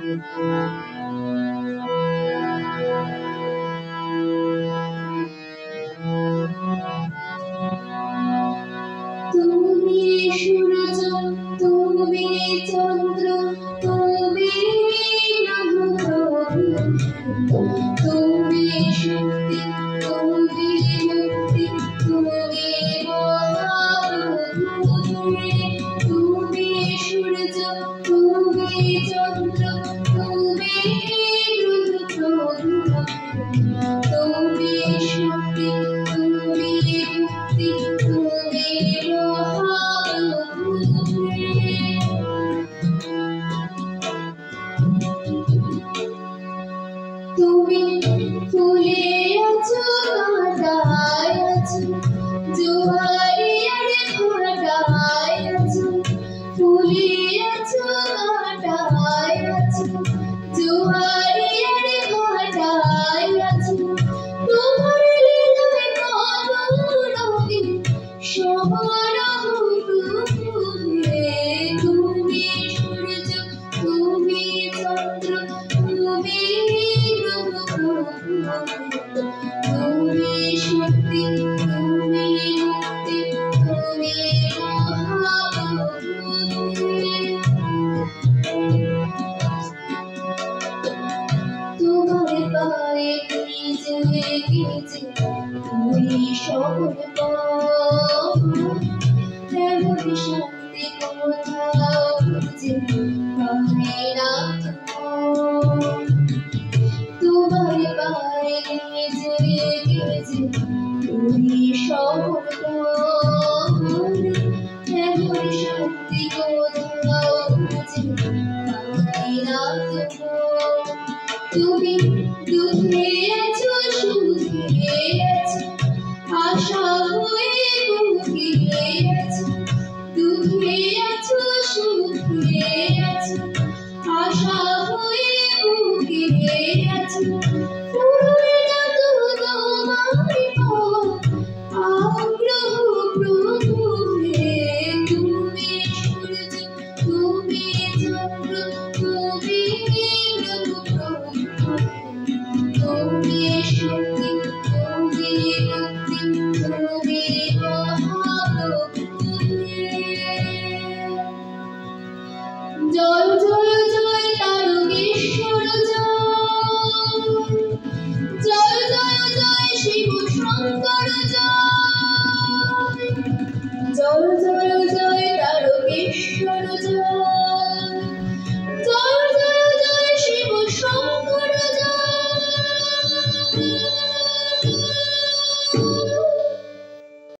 তুমি সূর্য, তুমি চন্দ্র, তুমি তুমি শক্তি, তুমি মুক্তি, তুমি তুমি সূর্য, তুমি চন্দ্র, তুমি তুমি শক্তি, তুমি মুক্তি, তুমি তুমি ফুলে আছো, কাঁটায় আছো, জোয়ারে আরে ভাটায় আছো, ফুলে আছো, কাঁটায় আছো, জোয়ারে আরে ভাটায় আছো, তোমার লীলায় কত রঙিন সমারোহ প্রভুরে। তুমি সূর্য, তুমি চন্দ্র, তুমি তুমি শক্তি, তুমি মুক্তি, তুমি তোমার পায়ে ভিজে গেছে তুমি সকল এমন শান্তি কোথাও খুঁজে পাই না তোমার পায়ে ভিজে গেছে তুমি সকল এমন শান্তি কোথাও খুঁজে পাই না তুমি দুঃখে আছো, সুখে আছো, আশা হয়ে বুকে আছো, দুঃখে আছো, সুখে আছো, আশা হয়ে বুকে আছো, ফুলে না তো তোমার আগ্রহ প্রভু হে। তুমি সূর্য, তুমি চন্দ্র, তুমি তুমি শক্তি, তুমি মুক্তি, তুমি জয় জয় জয় তারকেশ্বর জয়, জয় জয় শিব শঙ্কর জয়, জয় জয় জয় তারকেশ্বর